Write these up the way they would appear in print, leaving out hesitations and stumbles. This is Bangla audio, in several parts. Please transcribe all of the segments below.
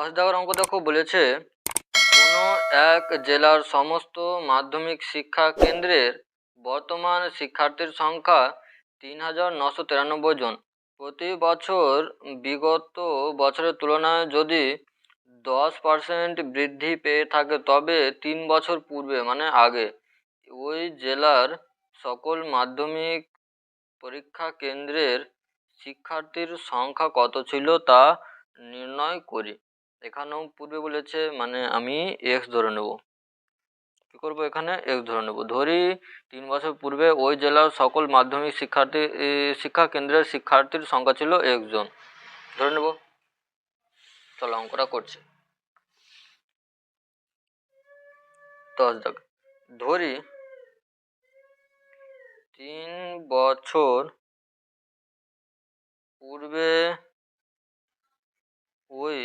10 দাগের অঙ্ক দেখো, বলেছে কোনো এক জেলার সমস্ত মাধ্যমিক শিক্ষা কেন্দ্রের বর্তমান শিক্ষার্থীর সংখ্যা ৩,৯৯৩ জন। প্রতি বছর বিগত বছরের তুলনায় যদি 10% বৃদ্ধি পেয়ে থাকে, তবে 3 বছর পূর্বে মানে আগে ওই জেলার সকল মাধ্যমিক পরীক্ষা কেন্দ্রের শিক্ষার্থীর সংখ্যা কত ছিল তা নির্ণয় করি। এখানেও পূর্বে বলেছে, মানে আমি এক্স ধরে নেব। কি করব, এখানে এক্স ধরে নেব। ধরি 3 বছর পূর্বে ওই জেলার সকল মাধ্যমিক শিক্ষা কেন্দ্রের শিক্ষার্থীর সংখ্যা ছিল 1 জন, ধরে নেব। চলো অঙ্কটা করছি। 10 দাগ। ধরি 3 বছর পূর্বে ওই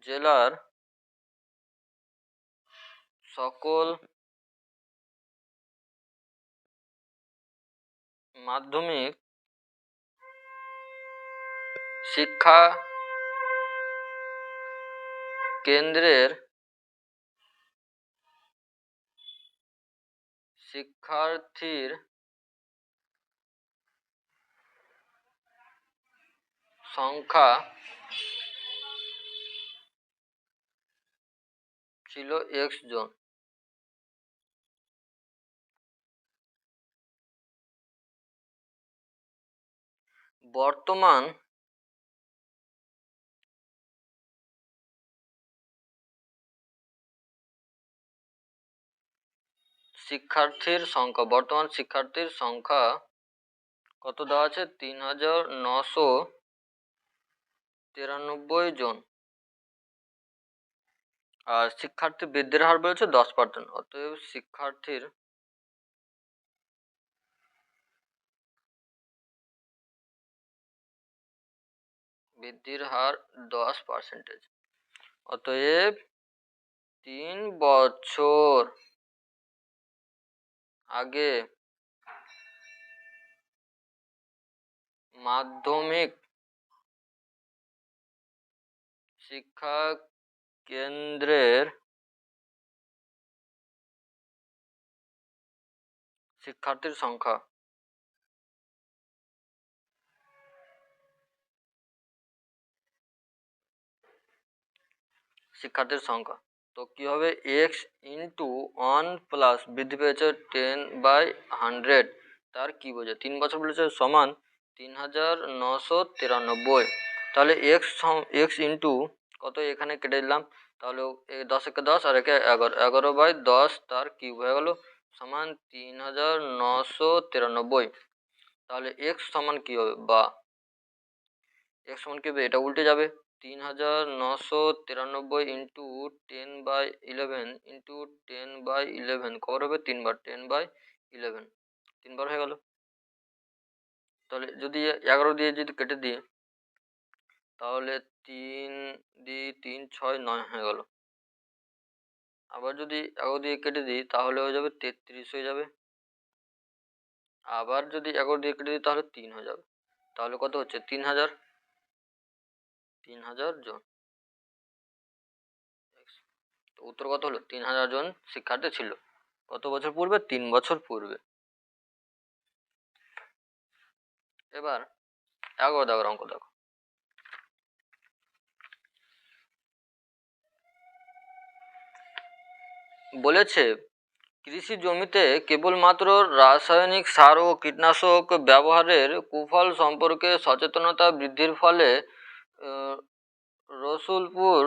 জেলার সকল মাধ্যমিক শিক্ষা কেন্দ্রের শিক্ষার্থীর সংখ্যা ছিল x জন। বর্তমান শিক্ষার্থীর সংখ্যা কত দেওয়া আছে? ৩,৯৯৩ জন। আর শিক্ষার্থী বৃদ্ধির হার বলেছে 10%। অতএব শিক্ষার্থীর বৃদ্ধির হার 10%। অতএব 3 বছর আগে মাধ্যমিক শিক্ষা কেন্দ্রের শিক্ষার্থীর সংখ্যা তো কি হবে, এক্স ইন্টু 1 প্লাস বৃদ্ধি পেয়েছে 10/100, তার কি বোঝে? 3 বছর বলেছে সমান 3,993। তাহলে এক্স ইন্টু কত, এখানে কেটে দিলাম। তাহলে 10 একে 10 আর একে 11, 11/10 তার কিউব হয়ে গেল, সমান 3,993। তাহলে এক্স সমান কি হবে, বা এক্স সমান কি হবে, এটা উল্টে যাবে। 3,993 ইন্টু 10/11 ইন্টু 10/11 কবার হবে? 3 বার, 10/11 3 বার হয়ে গেল। তাহলে যদি 11 দিয়ে যদি কেটে দিই, তাহলে 3 দিয়ে 3 6 9 হয়ে গেল। আবার যদি 11 দিয়ে কেটে দিই, তাহলে হয়ে যাবে 33 হয়ে যাবে। আবার যদি 11 দিয়ে কেটে দিই, তাহলে 3 হয়ে যাবে। তাহলে কত হচ্ছে? 3,000 জন। তো উত্তর কত হলো? 3,000 জন শিক্ষার্থী ছিল। কত বছর পূর্বে? 3 বছর পূর্বে। এবার 11 দাগের অঙ্ক দেখো। বলেছে কৃষি জমিতে কেবলমাত্র রাসায়নিক সার ও কীটনাশক ব্যবহারের কুফল সম্পর্কে সচেতনতা বৃদ্ধির ফলে রসুলপুর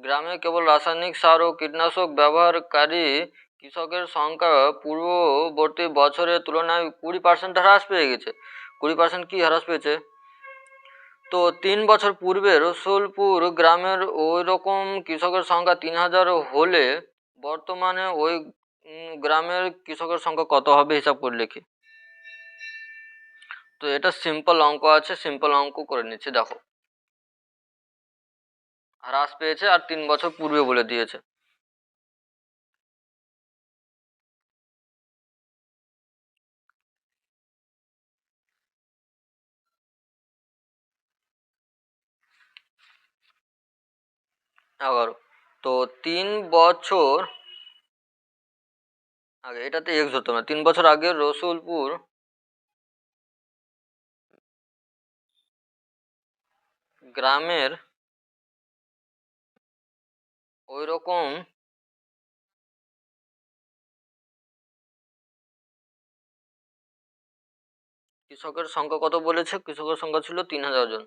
গ্রামে কেবল রাসায়নিক সার ও কীটনাশক ব্যবহারকারী কৃষকের সংখ্যা পূর্ববর্তী বছরের তুলনায় 20% হ্রাস পেয়ে গেছে। 20% কি হ্রাস পেয়েছে? তো 3 বছর পূর্বে রসুলপুর গ্রামের ওই রকম কৃষকের সংখ্যা 3,000 হলে বর্তমানে ওই গ্রামের কৃষকের সংখ্যা কত হবে, হিসাব করে লিখি। তো এটা সিম্পল অঙ্ক আছে, সিম্পল অঙ্ক করে নিচ্ছি। দেখো, হ্রাস পেয়েছে আর 3 বছর পূর্বে বলে দিয়েছে। 11। তো 3 বছর আগে, এটাতে এক্স হতো না, 3 বছর আগে রসুলপুর গ্রামের ওই রকম কৃষকের সংখ্যা কত বলেছে? কৃষকের সংখ্যা ছিল 3000 জন।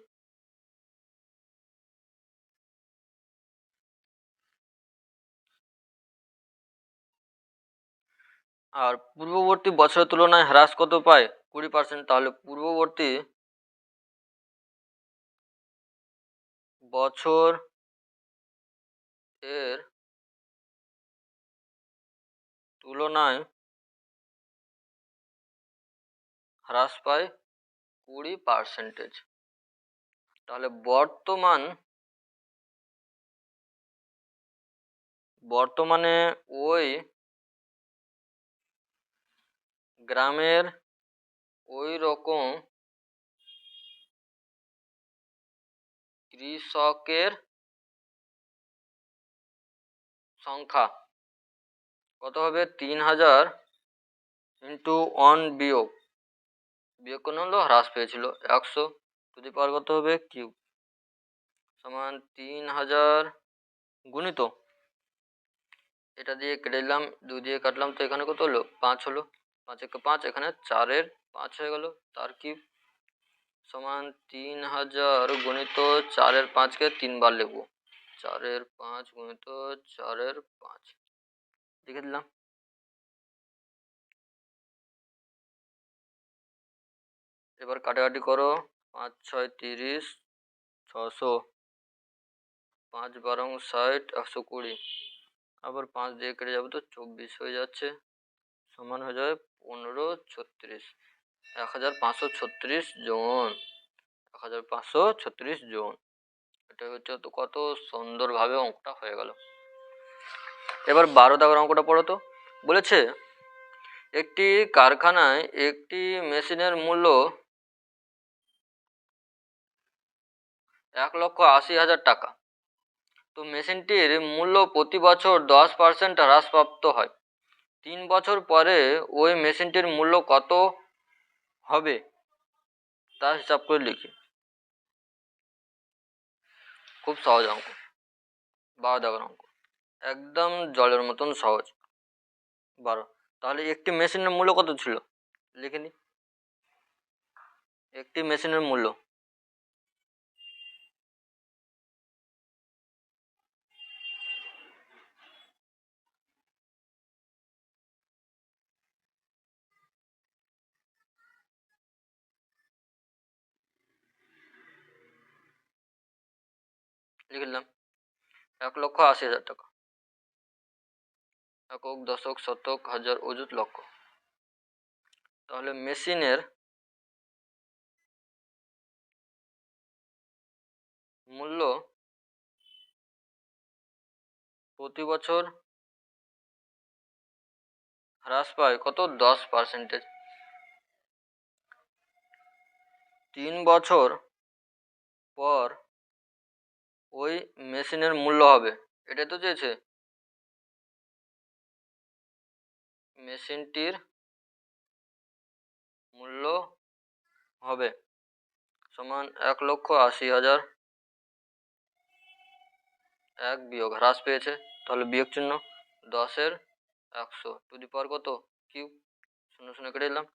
আর পূর্ববর্তী বছরের তুলনায় হ্রাস কত পায়? 20%। তাহলে পূর্ববর্তী বছর এর তুলনায় হ্রাস পায় 20%। তাহলে বর্তমানে ওই গ্রামের ওই রকম কৃষকের সংখ্যা কত হবে? 3000 ইন্টু 1 বিয়োগ কোন হলো হ্রাস পেয়েছিল 100 টু দি পাওয়ার কত হবে? কিউব সমান 3000 গুণিত, এটা দিয়ে কেটে দিলাম, 2 দিয়ে কাটলাম, তো এখানে কত হলো? 5 হলো। 5 একে 5, এখানে 4-এর 5 হয়ে গেল, তার কিউব সমান 3000 গুণিত 4-এর 5-কে 3 বার লিখবো, 4-এর 5 গুণিত 4-এর 5 লিখে দিলাম। এবার কাটাকাটি করো, 5 6 30, 600, 5 12 60, 120, আবার 5 দিয়ে কেটে যাবে তো 24 হয়ে যাচ্ছে, সমান হয়ে যাবে 15 36, 1536 জন। 1536 জন, এটা হচ্ছে তো কত সুন্দরভাবে অঙ্কটা হয়ে গেল। এবার 12 দাগের অঙ্কটা পড়ো তো। বলেছে একটি কারখানায় একটি মেশিনের মূল্য 1,80,000 টাকা। তো মেশিনটির মূল্য প্রতি বছর 10% হ্রাসপ্রাপ্ত হয়। 3 বছর পরে ওই মেশিনটির মূল্য কত হবে তা হিসাব করে লিখি। খুব সহজ অঙ্ক, 12 দাগের অঙ্ক, একদম জলের মতন সহজ। 12। তাহলে একটি মেশিনের মূল্য কত ছিল লিখে নি। একটি মেশিনের মূল্য লিখে দিলাম 1,80,000 টাকা। একক, দশক, শতক, হাজার, অযুত, লক্ষ। তাহলে মেশিনের মূল্য প্রতি বছর হ্রাস পায় কত? 10%। 3 বছর পর ওই মেশিনের মূল্য হবে, এটাই তো চেয়েছে। মেশিনটির মূল্য হবে সমান 1,80,000, 1 বিয়োগ হ্রাস পেয়েছে, তাহলে বিয়োগ চিহ্ন, 10-এর 100 টু দি পাওয়ার কত? কিউব, 0 0 কেটে দিলাম,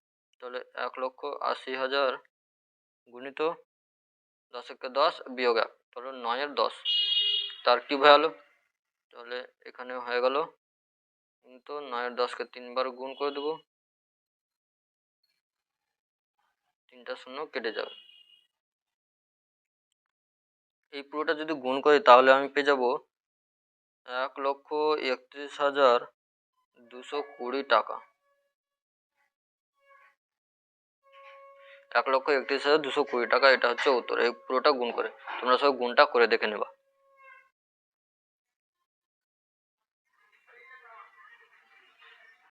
তাহলে 1,80,000 গুণিত 10 একে 10 বিয়োগ 1, তাহলে 9-এর 10, তার কিউব হয়ে গেল। তাহলে এখানে হয়ে গেল, কিন্তু 9-এর 10-কে 3 বার গুণ করে দেবো, 3টা শূন্য কেটে যাবে। এই পুরোটা যদি গুণ করি তাহলে আমি পেয়ে যাব 1,31,220 টাকা। 1,31,220 টাকা, এটা হচ্ছে উত্তর। এই পুরোটা গুণ করে তোমরা সব গুণটা করে দেখে নেবা।